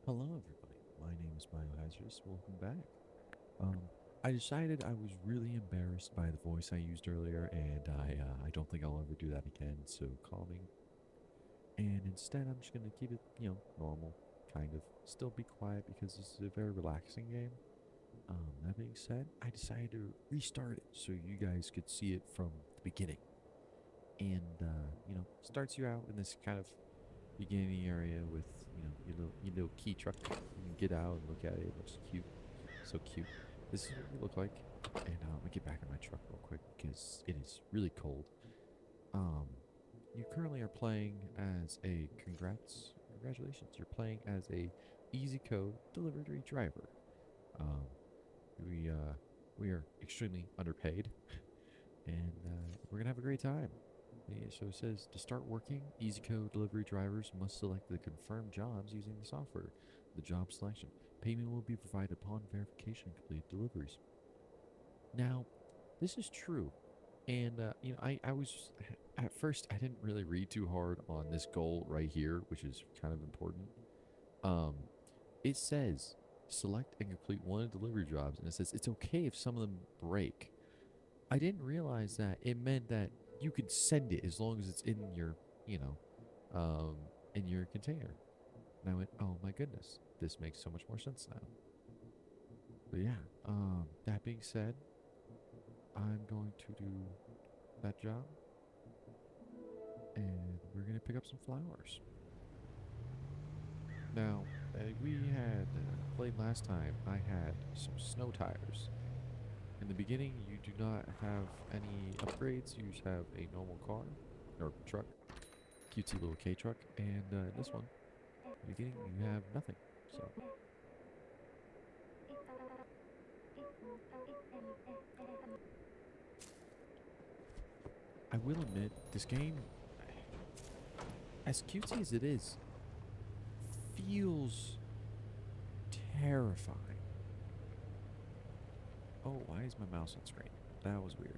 Hello, everybody. My name is Biohazardous. Welcome back. Um, I decided I was really embarrassed by the voice I used earlier, and I don't think I'll ever do that again. So calming, and instead I'm just gonna keep it, normal, kind of. Still be quiet because this is a very relaxing game. That being said, I decided to restart it so you guys could see it from the beginning, and starts you out in this kind of beginning area with your little key truck. You can get out and look at it. It looks cute, so cute. This is what we look like. And I'm gonna get back in my truck real quick because it is really cold. Um, you currently are playing as a congratulations. You're playing as a Easy Code delivery driver. Um, we uh, we are extremely underpaid, and we're gonna have a great time. Yeah, so it says to start working, EasyCode delivery drivers must select the confirmed jobs using the software. The job selection. Payment will be provided upon verification of completed deliveries. Now, this is true. And, I was, at first, I didn't really read too hard on this goal right here, which is kind of important. Um, it says select and complete one of the delivery jobs, and it says it's okay if some of them break. I didn't realize that it meant that you could send it as long as it's in your, you know, um, in your container. And I went, oh my goodness, this makes so much more sense now. But yeah, that being said, I'm going to do that job, and we're gonna pick up some flowers. Now, we had played last time. I had some snow tires. In the beginning, you do not have any upgrades. You just have a normal car or truck, cutesy little K truck, and this one, in the beginning, you have nothing. So I will admit, this game, as cutesy as it is, feels terrifying. Oh, why is my mouse on screen? That was weird.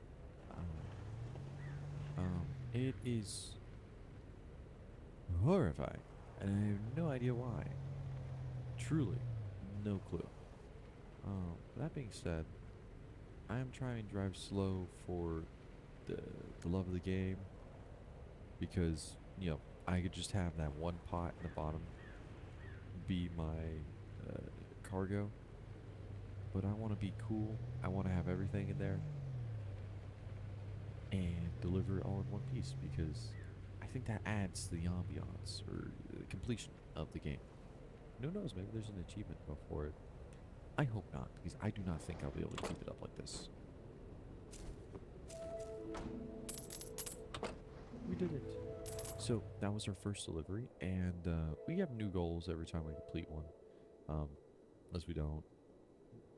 It is horrifying, and I have no idea why. Truly, no clue. That being said, I am trying to drive slow for the the love of the game because I could just have that one pot in the bottom be my cargo, but I want to be cool. I want to have everything in there and deliver it all in one piece because I think that adds to the ambiance or the completion of the game. Who knows? Maybe there's an achievement before it. I hope not, because I do not think I'll be able to keep it up like this. We did it. So that was our first delivery, and we have new goals every time we complete one. Um, unless we don't.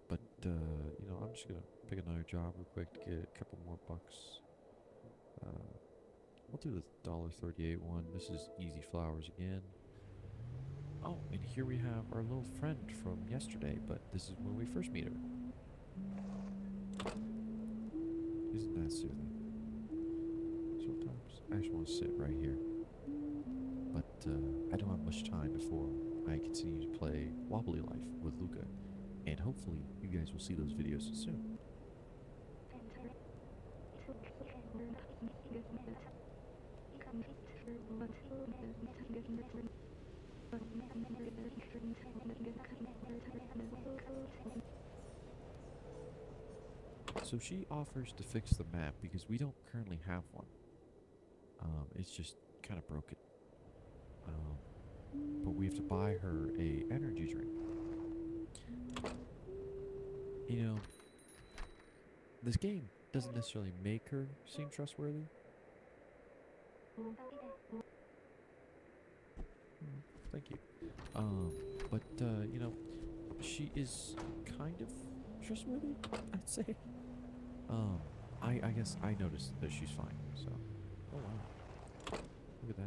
But I'm just gonna pick another job real quick to get a couple more bucks. Uh, we'll do the $1.38 one. This is Easy Flowers again. Oh, and here we have our little friend from yesterday, but this is when we first meet her. Isn't that soothing? Sometimes I just want to sit right here. But I don't have much time before I continue to play Wobbly Life with Luca, and hopefully you guys will see those videos soon. So she offers to fix the map because we don't currently have one. It's just kind of broken. Um, but we have to buy her a energy drink. You know, this game doesn't necessarily make her seem trustworthy. Mm, thank you. But she is kind of trustworthy, I'd say. Um, I guess I noticed that she's fine. So, oh wow, look at that.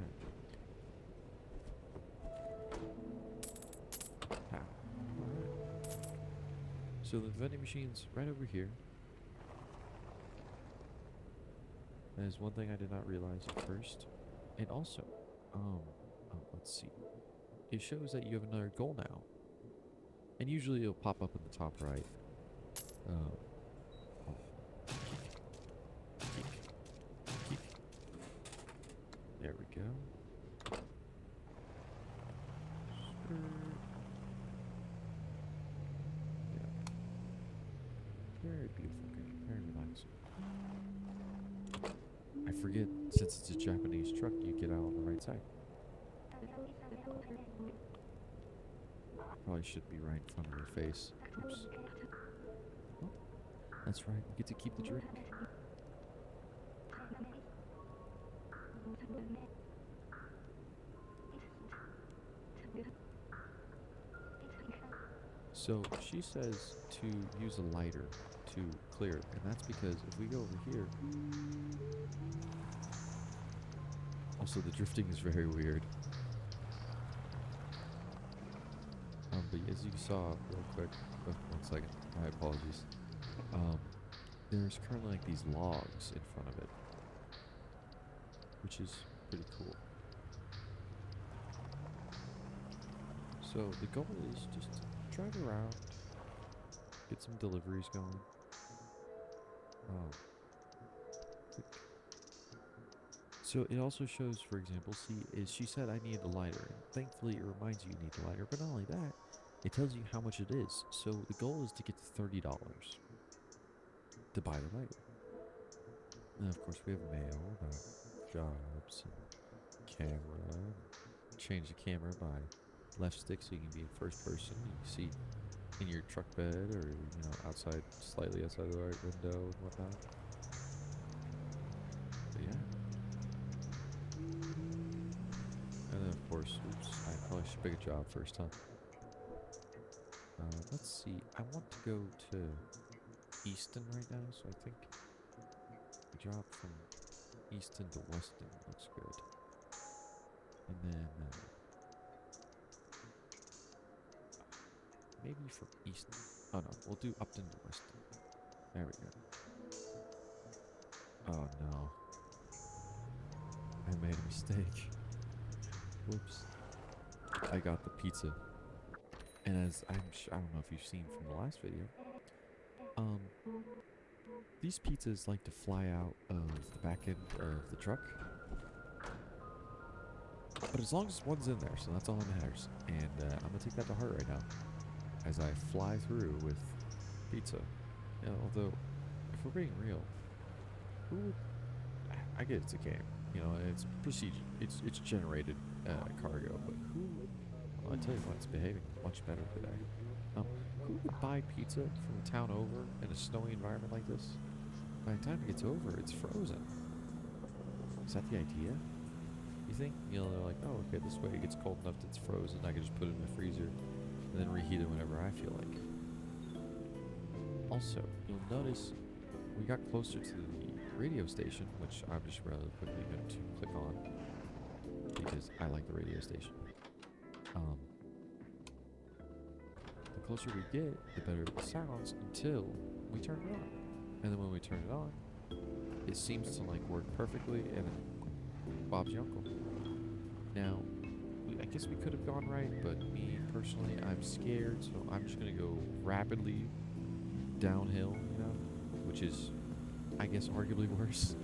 Pow. All right. So the vending machine's right over here. That is one thing I did not realize at first. And also, um, let's see. it shows that you have another goal now. And usually it'll pop up in the top right. Um, oh, kick, kick. There we go. Yeah. Very beautiful game. Very relaxing. I forget, since it's a Japanese truck, you get out on the right side. Probably should be right in front of your face. Oops. Oh, that's right. You get to keep the drink. So she says to use a lighter to clear it, and that's because if we go over here, also the drifting is very weird. But as you saw real quick, oh, 1 second, my apologies. There's currently like these logs in front of it, which is pretty cool. So the goal is just to drive around, get some deliveries going. So it also shows, for example, she said I needed a lighter, and thankfully it reminds you need a lighter, but not only that, it tells you how much it is. So the goal is to get to $30 to buy the lighter. And of course we have mail about jobs and camera. Change the camera by left stick so you can be in first person. You can see in your truck bed or outside, slightly outside the right window and whatnot. But yeah. And then of course, oops, I probably should pick a job first, huh? Let's see. I want to go to Easton right now, so I think a job from Easton to Weston looks good. And then maybe from Easton. Oh no, we'll do Upton to Weston. There we go. Oh no. I made a mistake. Whoops. I got the pizza. And as I don't know if you've seen from the last video, these pizzas like to fly out of the back end of the truck. But as long as one's in there, so that's all that matters. And I'm gonna take that to heart right now, as I fly through with pizza. Although, if we're being real, who would? I get it's a game, it's procedure. It's generated cargo, but who? Well, I tell you what, it's behaving much better today. Who would buy pizza from a town over in a snowy environment like this? By the time it gets over, it's frozen. Is that the idea? You think? They're like, oh, okay, this way it gets cold enough that it's frozen. I can just put it in the freezer and then reheat it whenever I feel like. Also, you'll notice we got closer to the radio station, which I'm just rather quickly going to click on because I like the radio station. The closer we get, the better it sounds until we turn it on. And then when we turn it on, it seems to like work perfectly, and Bob's your uncle. Now, I guess we could have gone right, but me personally, I'm scared, so I'm just gonna go rapidly downhill, which is, I guess, arguably worse.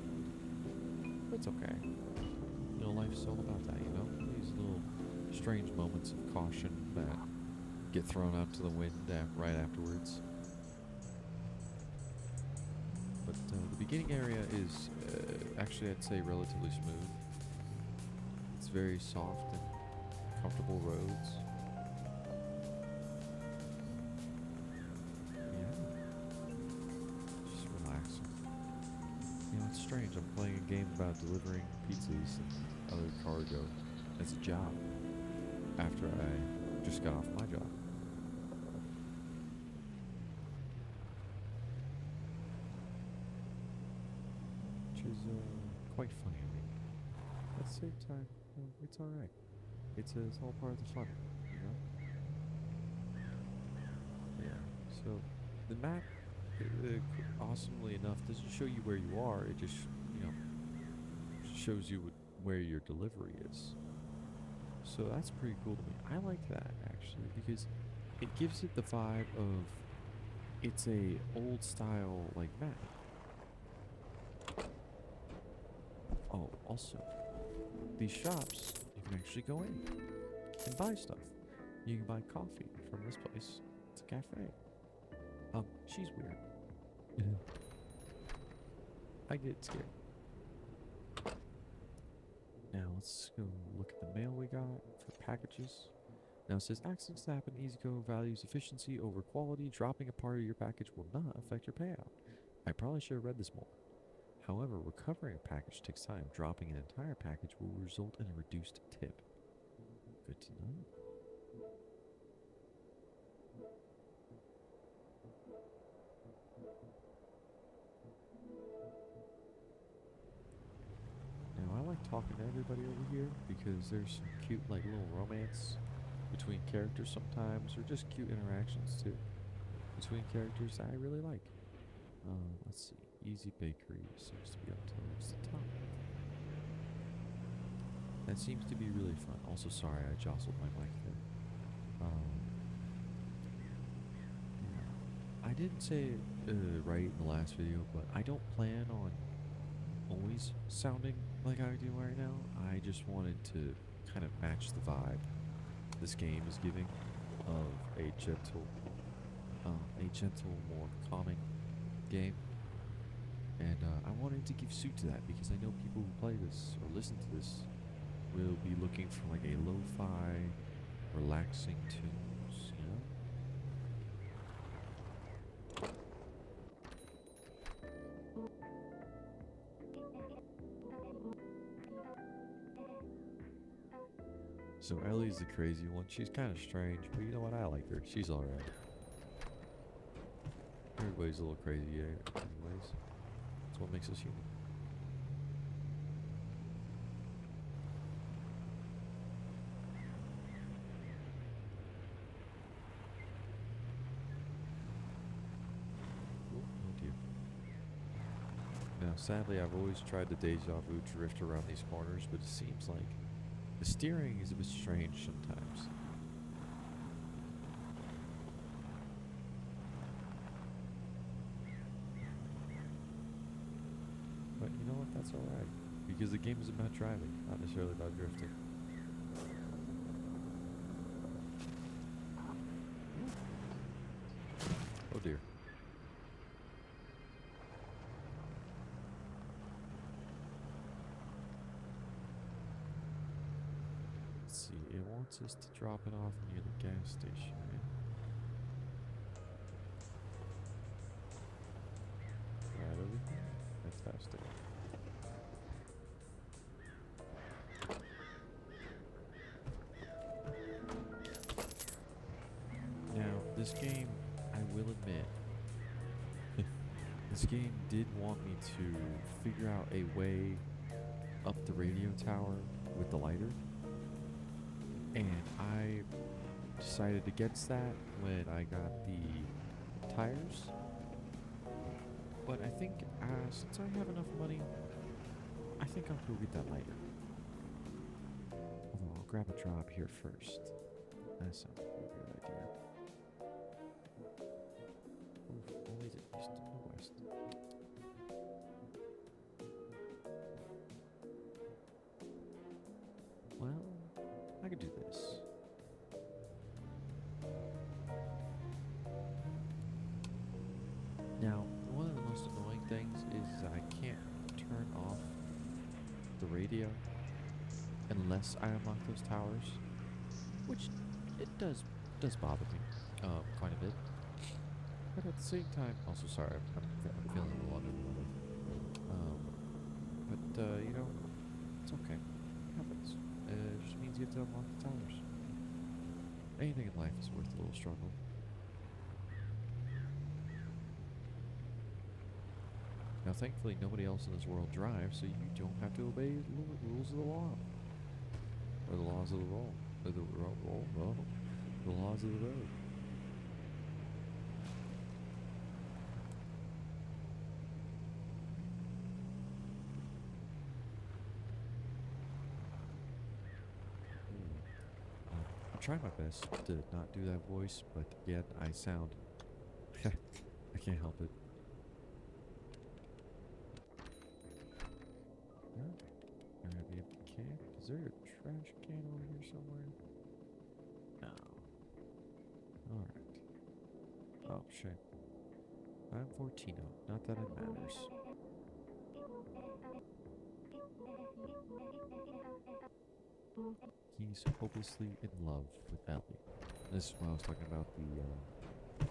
But it's okay. Life's all about that, these little strange moments of caution that get thrown out to the wind right afterwards. But the beginning area is actually, I'd say, relatively smooth. It's very soft and comfortable roads. Yeah. Just relaxing. It's strange. I'm playing a game about delivering pizzas and other cargo as a job after I just got off my job. Which is quite funny, I mean. At the same time, it's alright. It's all part of the fun, Yeah, so the map, awesomely enough, doesn't show you where you are. It just, shows you where your delivery is. So that's pretty cool to me. I like that actually because it gives it the vibe of it's a old style like map. Oh, also, these shops you can actually go in and buy stuff. You can buy coffee from this place. It's a cafe. She's weird. I get scared. Now let's go look at the mail we got for packages. Now it says accidents happen, EasyGo values efficiency over quality. Dropping a part of your package will not affect your payout. I probably should have read this more. However, recovering a package takes time. Dropping an entire package will result in a reduced tip. Good to know. Now I like talking to everybody over here because there's some cute like little romance between characters sometimes, or just cute interactions too between characters that I really like. Let's see. Easy Bakery seems to be up towards the top. That seems to be really fun. Also, sorry I jostled my mic there. Yeah. I didn't say it right in the last video, but I don't plan on always sounding like I do right now. I just wanted to kind of match the vibe this game is giving of a gentle, more calming game. And I wanted to give suit to that because I know people who play this or listen to this will be looking for like a lo-fi, relaxing tunes, you know? So Ellie's the crazy one. She's kind of strange, but you know what? I like her. She's alright. Everybody's a little crazy, yeah. Anyways, that's what makes us human. Oh dear. Now, sadly, I've always tried the Deja Vu drift around these corners, but it seems like the steering is a bit strange sometimes. But you know what? That's alright. Because the game is about driving, not necessarily about drifting. Oh dear. Let's see. It wants us to drop it off near the gas station, right? Right over here. Fantastic. Now, this game, I will admit, this game did want me to figure out a way up the radio tower with the lighter, and I decided against that when I got the tires. But I think since I have enough money, I think I'll go get that lighter. Although I'll grab a drop here first. That sounds like a good idea. Oof, only to east and west. Well, I could do this. Now, one of the most annoying things is that I can't turn off the radio unless I unlock those towers, which it does bother me quite a bit. But at the same time, also sorry, I'm feeling a little under the weather. But you know, it's okay. It happens. It just means you have to unlock the towers. Anything in life is worth a little struggle. Now, thankfully, nobody else in this world drives, so you don't have to obey the rules of the law. Or the laws of the road. Or the the laws of the road. try my best to not do that voice, but yet I sound. I can't help it. Alright, grab the empty can. Is there a trash can over here somewhere? No. Alright. Oh, shit. I'm Fortino. Not that it matters. He's hopelessly in love with Ellie. This is what I was talking about,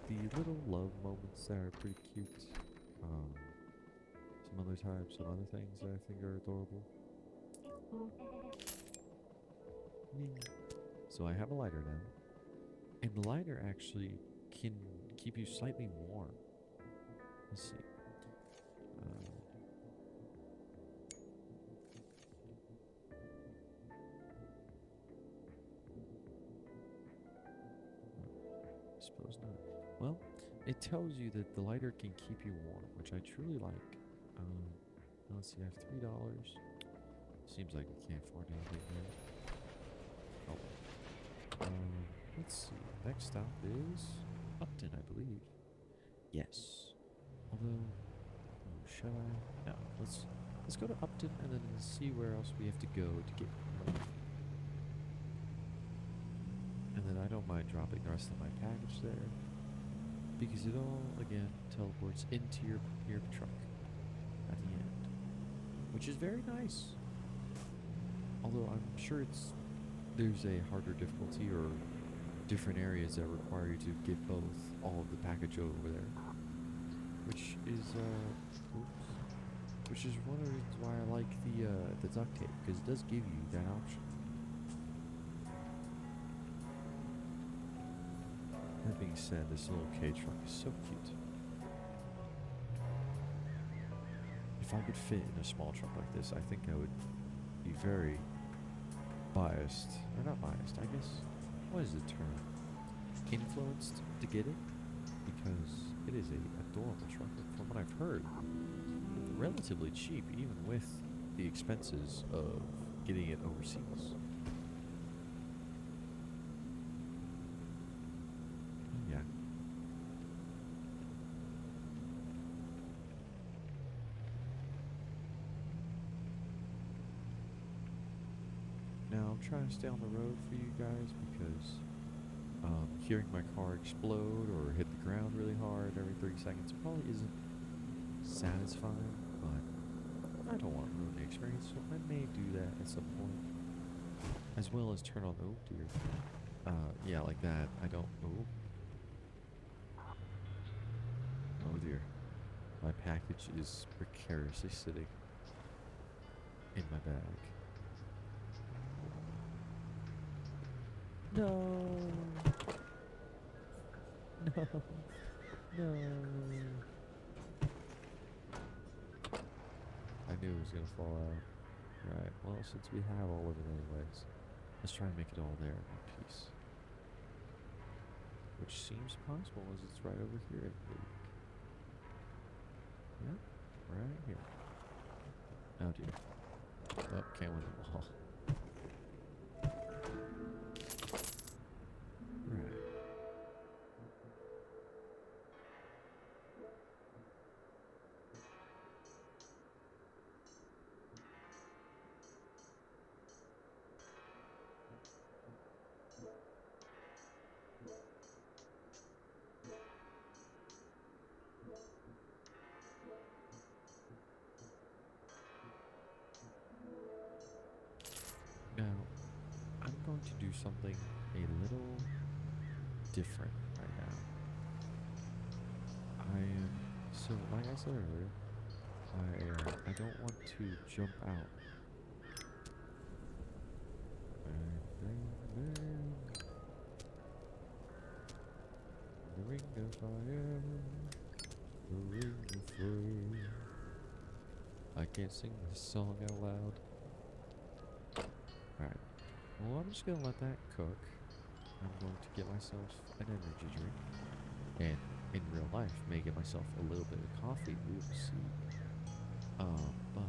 the little love moments that are pretty cute. Some other types, some other things that I think are adorable. Yay. So I have a lighter now. And the lighter actually can keep you slightly warm. Let's see. I suppose not. Well, it tells you that the lighter can keep you warm, which I truly like. Let's see, I have $3. Seems like we can't afford anything here. Oh. Let's see. Next stop is Upton, I believe. Yes. Although, should I? No. Let's go to Upton and then see where else we have to go to get money. And then I don't mind dropping the rest of my package there, because it all again teleports into your truck at the end, which is very nice. Although I'm sure there's a harder difficulty or different areas that require you to get all of the package over there, which is one of the reasons why I like the duct tape, because it does give you that option. That being said, this little K truck is so cute. If I could fit in a small truck like this, I think I would be very biased, or not biased, I guess. What is the term? Influenced to get it, because it is a adorable truck. From what I've heard, relatively cheap, even with the expenses of getting it overseas. Yeah. Now I'm trying to stay on the road for you guys because hearing my car explode or hit the ground really hard every 30 seconds probably isn't satisfying, but I don't want to ruin the experience, so I may do that at some point. As well as turn on, oh dear. Yeah, like that. I don't, oh dear. My package is precariously sitting in my bag. No. No. No. I knew it was going to fall out. Right, well, since we have all of it anyways, let's try and make it all there in one piece. Which seems possible as it's right over here, I believe. Yep, right here. Oh dear. Oh, can't win the wall. Right. Now, I'm going to do something a little different right now. So like I said earlier, I don't want to jump out. The ring of fire, the ring of flame. I can't sing this song out loud. Alright, well I'm just gonna let that cook. I'm going to get myself an energy drink. And in real life, may get myself a little bit of coffee. We will see. But I'm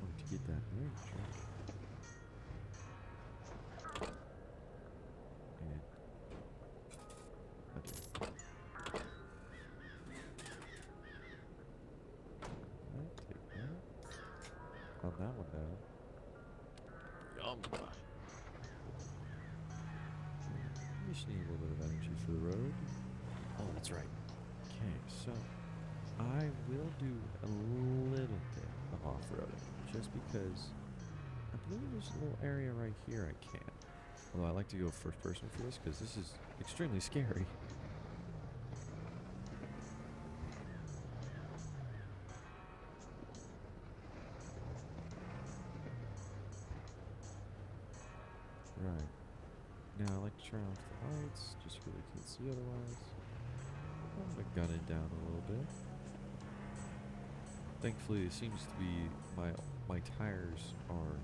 going to get that energy drink. that one down. Yum. We just need a little bit of energy for the road. Oh, that's right. Okay, so I will do a little bit of off-roading just because I believe there's a little area right here I can. Although I like to go first person for this because this is extremely scary. Right. Now I like to turn off the lights just so they can't see otherwise. I'm gonna gun it down a little bit. Thankfully, it seems to be my tires are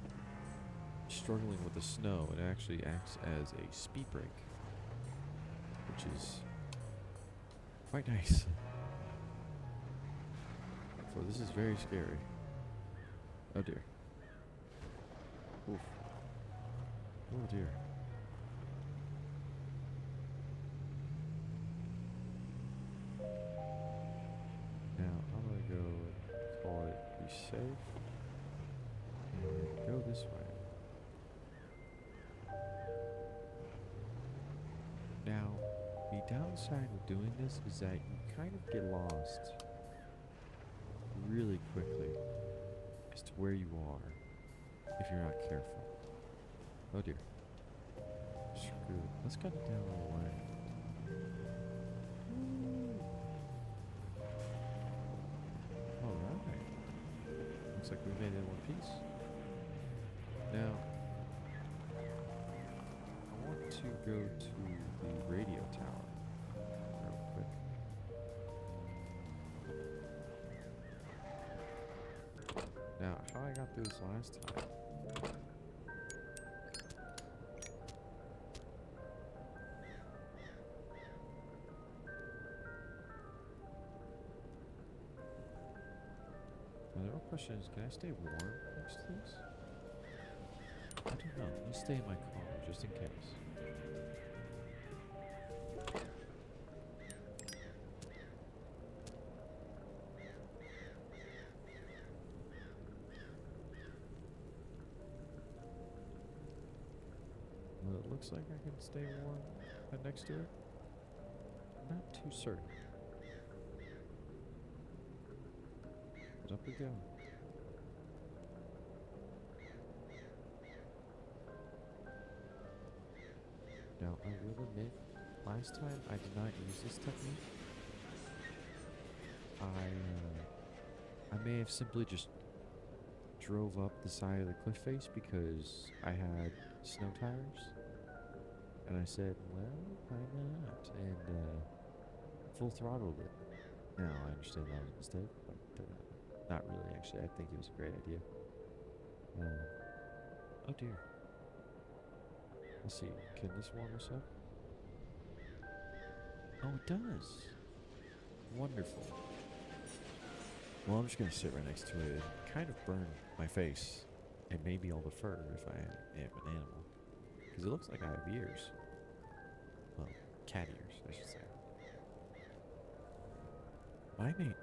struggling with the snow. It actually acts as a speed brake, which is quite nice. So this is very scary. Oh dear. Oof. Oh dear. Now I'm gonna go call it be safe and go this way. Now, the downside of doing this is that you kind of get lost really quickly as to where you are if you're not careful. Oh dear. Screw it. Let's cut it down a little way. Alright. Looks like we made it in one piece. Now, I want to go to the radio tower real quick. Now, how I got through this last time. Now, the real question is, can I stay warm next to this? I don't know. Let me stay in my car just in case. Well, it looks like I can stay warm next to it. Not too certain. But up we go. Now, I will admit, last time I did not use this technique. I may have simply just drove up the side of the cliff face because I had snow tires. And I said, well, why not? And full throttled it. Now, I understand that was a mistake, but not really, actually. I think it was a great idea. Oh dear. Let's see, can this warm us up? Oh, it does. Wonderful. Well, I'm just going to sit right next to it and kind of burn my face and maybe all the fur if I am an animal. Because it looks like I have ears. Well, cat ears, I should say. My main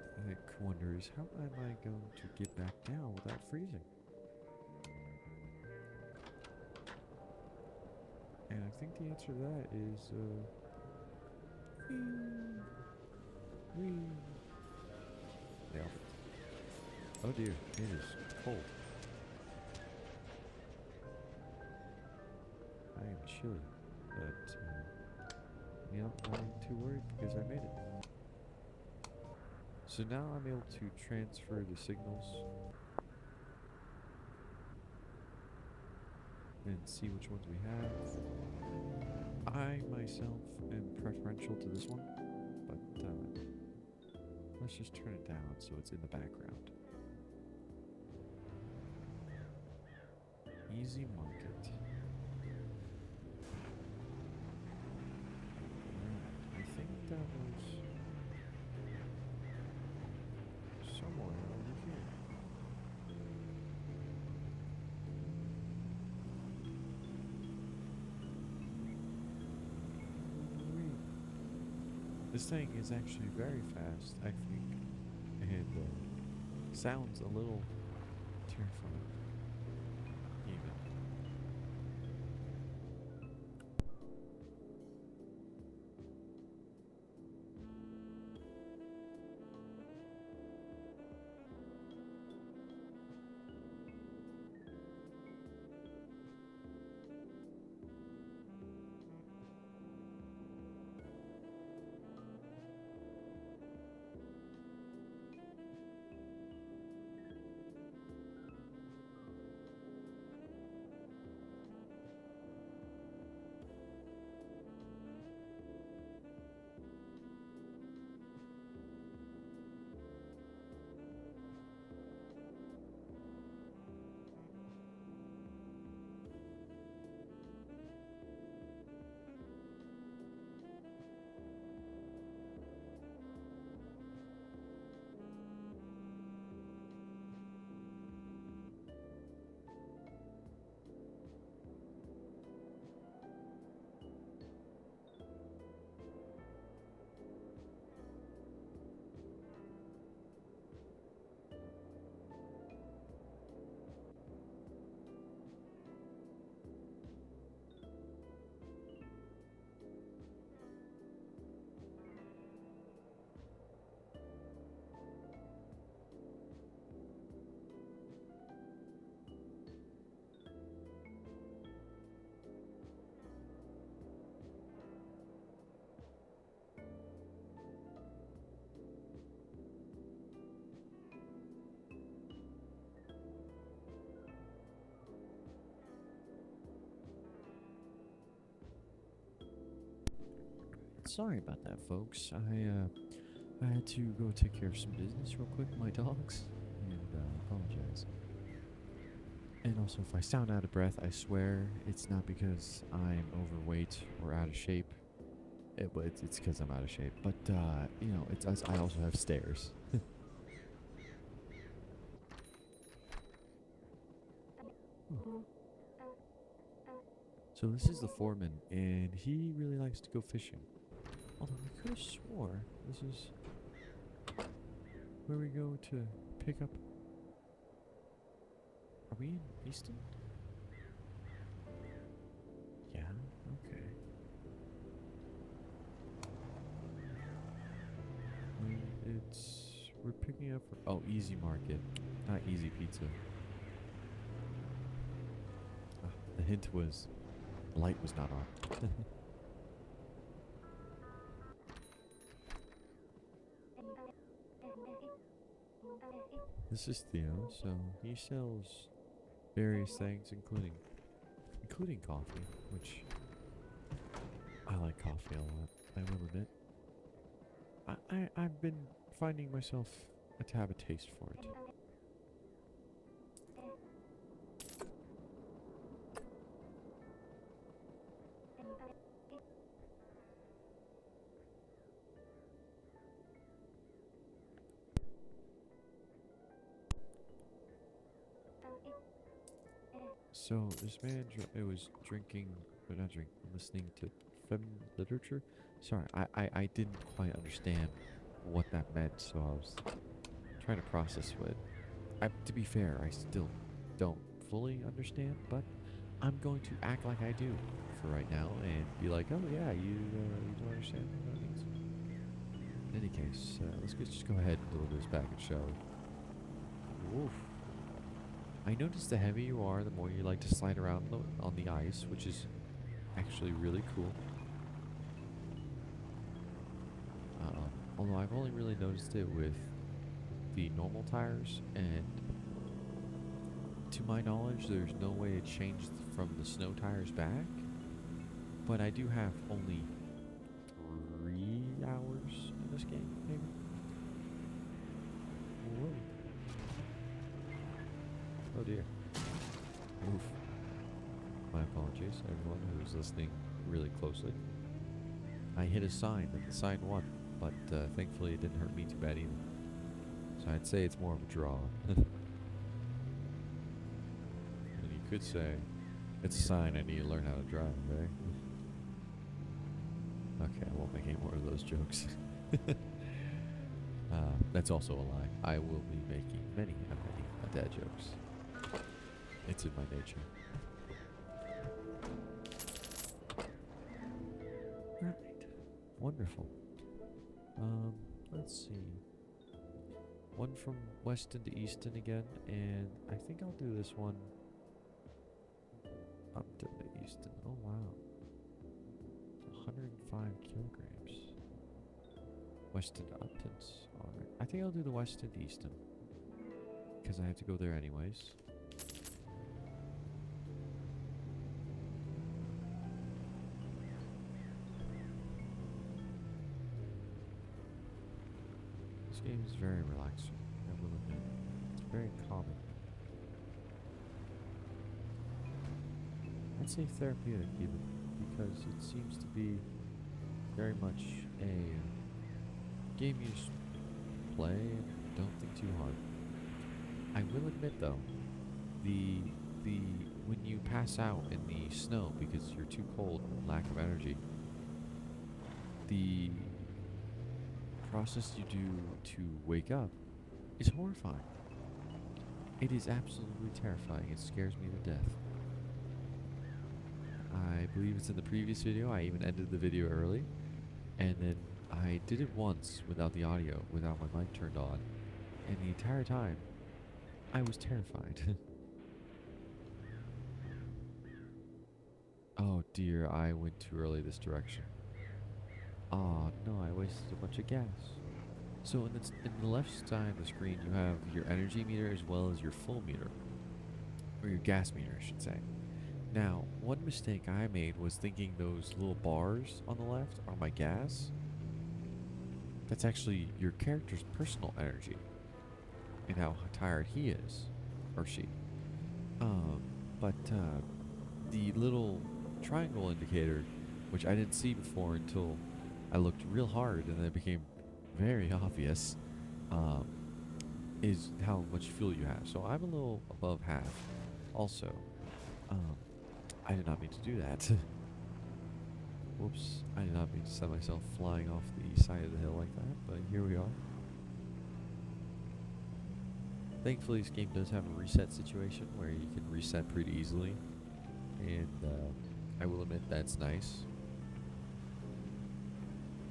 wonder is how am I going to get back down without freezing? And I think the answer to that is, whee. Nailed it. Oh dear, it is cold. I am chilly, but, you know, I'm not too worried because I made it. So now I'm able to transfer the signals and see which ones we have. I myself am preferential to this one, but let's just turn it down so it's in the background. Easy market. Alright, I think that was somewhere over here. This thing is actually very fast, I think, and sounds a little terrifying. Sorry about that, folks. I had to go take care of some business real quick with my dogs, and apologize. And also, if I sound out of breath, I swear it's not because I'm overweight or out of shape. But it's because I'm out of shape. But you know, I also have stairs. Oh. So this is the foreman, and he really likes to go fishing. Although I could have swore this is where we go to pick up. Are we in Easton? Yeah, okay. We're picking up for, oh, Easy Market, not Easy Pizza. Ah, the hint was, the light was not on. This is Theo, so he sells various things, including coffee, which I like coffee a lot, I will admit. I've been finding myself to have a taste for it. So this man it was drinking, but not drinking, listening to fem literature. Sorry, I didn't quite understand what that meant, so I was trying to process what. To be fair, I still don't fully understand, but I'm going to act like I do for right now and be like, oh yeah, you don't understand what that means. In any case, just go ahead and deliver this package, shall we? Woof. I notice the heavier you are, the more you like to slide around on the ice, which is actually really cool. Although I've only really noticed it with the normal tires, and to my knowledge, there's no way to change from the snow tires back. But I do have only 3 hours in this game, maybe. Whoa. Oh dear. Oof. My apologies, everyone who's listening really closely. I hit a sign, and the sign won, but thankfully it didn't hurt me too bad either. So I'd say it's more of a draw. And you could say, it's a sign I need to learn how to drive, right? Okay, I won't make any more of those jokes. That's also a lie. I will be making many dad jokes. It's in my nature. Right. Wonderful. Let's see. One from Weston to Easton again, and I think I'll do this one Upton to Easton. Oh wow. 105 kilograms. Weston to Upton's. Alright. I think I'll do the Weston to Easton, because I have to go there anyways. This game is very relaxing, I will admit. It's very calming. I'd say therapeutic even, because it seems to be very much a game you just play and don't think too hard. I will admit though, the when you pass out in the snow because you're too cold and lack of energy, the process you do to wake up is horrifying. It is absolutely terrifying. It scares me to death. I believe it's in the previous video. I even ended the video early, and then I did it once without the audio, without my mic turned on, and the entire time I was terrified. Oh dear, I went too early this direction. Oh no, I wasted a bunch of gas. So in the left side of the screen, you have your energy meter as well as your full meter, or your gas meter, I should say. Now, one mistake I made was thinking those little bars on the left are my gas. That's actually your character's personal energy and how tired he is or she. Um, but the little triangle indicator, which I didn't see before until I looked real hard and then it became very obvious, um, is how much fuel you have. So I'm a little above half. Also, um, I did not mean to do that. Whoops, I did not mean to send myself flying off the side of the hill like that, but here we are. Thankfully, this game does have a reset situation where you can reset pretty easily, and I will admit that's nice.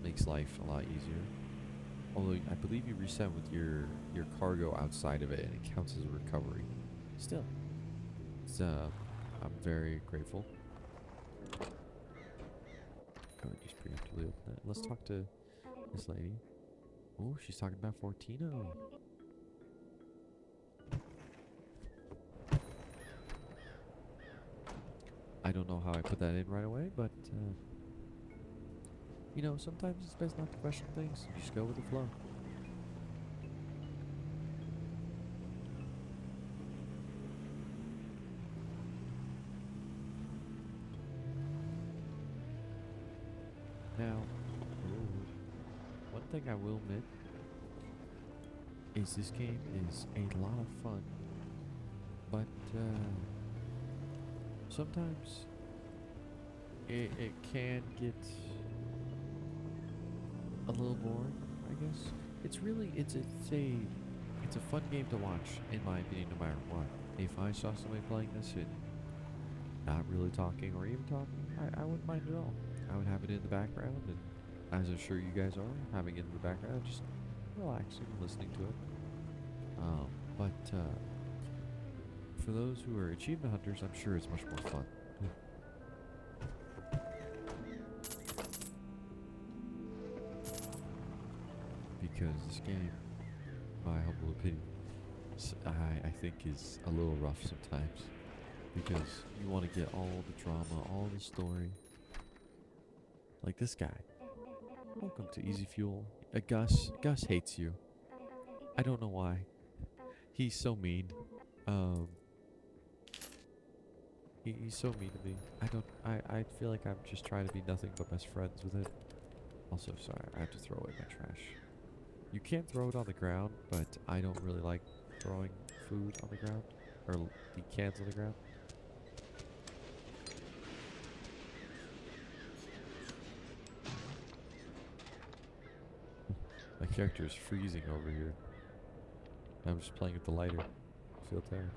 Makes life a lot easier. Although I believe you reset with your cargo outside of it, and it counts as a recovery. Still, it's I'm very grateful. Go and just preemptively open that. Let's talk to this lady. Oh, she's talking about Fortino. I don't know how I put that in right away, but you know, sometimes it's best not to question things. You just go with the flow. Now, one thing I will admit is this game is a lot of fun, but sometimes it can get a little boring, I guess. It's a fun game to watch, in my opinion, no matter what. If I saw somebody playing this and not really talking or even talking, I wouldn't mind at all. I would have it in the background, and as I'm sure you guys are, having it in the background, just relaxing, listening to it. But for those who are achievement hunters, I'm sure it's much more fun. Because this game, my humble opinion, I think is a little rough sometimes. Because you want to get all the drama, all the story. Like this guy. Welcome to Easy Fuel. Gus hates you. I don't know why. He's so mean. Um, he's so mean to me. I feel like I'm just trying to be nothing but best friends with it. Also, sorry, I have to throw away my trash. You can't throw it on the ground, but I don't really like throwing food on the ground. Or the cans on the ground. My character is freezing over here. I'm just playing with the lighter. I feel terrible.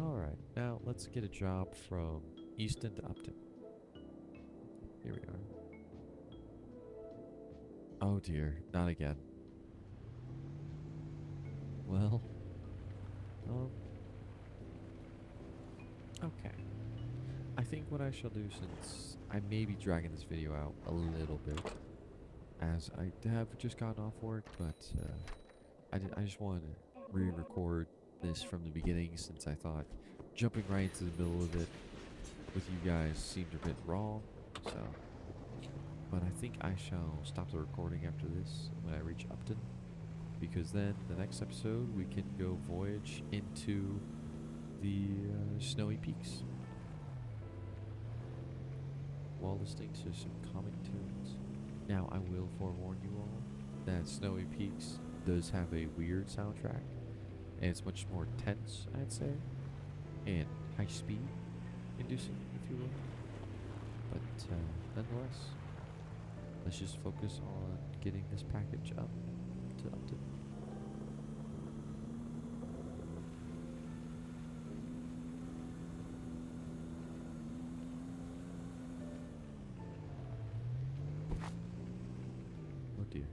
Alright, now let's get a job from Easton to Upton. Here we are. Oh dear, not again. Well, okay. I think what I shall do, since I may be dragging this video out a little bit, as I have just gotten off work, but I just wanted to re-record this from the beginning, since I thought jumping right into the middle of it with you guys seemed a bit wrong. So, but I think I shall stop the recording after this when I reach Upton, because then the next episode we can go voyage into the snowy peaks. While listening to some comic tunes. Now, I will forewarn you all that Snowy Peaks does have a weird soundtrack, and it's much more tense, I'd say, and high speed inducing, if you will. But nonetheless, let's just focus on getting this package up to Upton. Oh dear,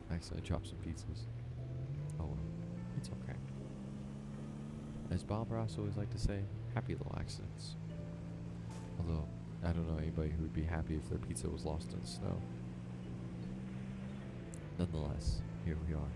I accidentally dropped some pizzas. Oh well, it's okay. As Bob Ross always liked to say, happy little accidents. Although, I don't know anybody who would be happy if their pizza was lost in the snow. Nonetheless, here we are.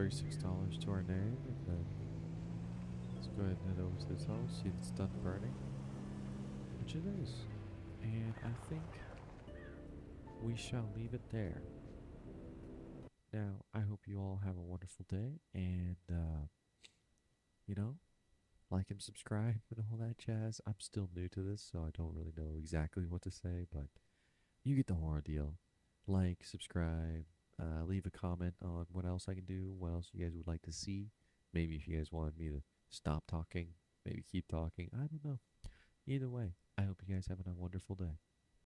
$36 to our name, and then let's go ahead and head over to the tunnel, see if it's done burning, which it is. And I think we shall leave it there. Now, I hope you all have a wonderful day, and, you know, like and subscribe and all that jazz. I'm still new to this, so I don't really know exactly what to say, but you get the whole deal. Like, subscribe, leave a comment on what else I can do, what else you guys would like to see. Maybe if you guys wanted me to stop talking, maybe keep talking. I don't know. Either way, I hope you guys have a wonderful day.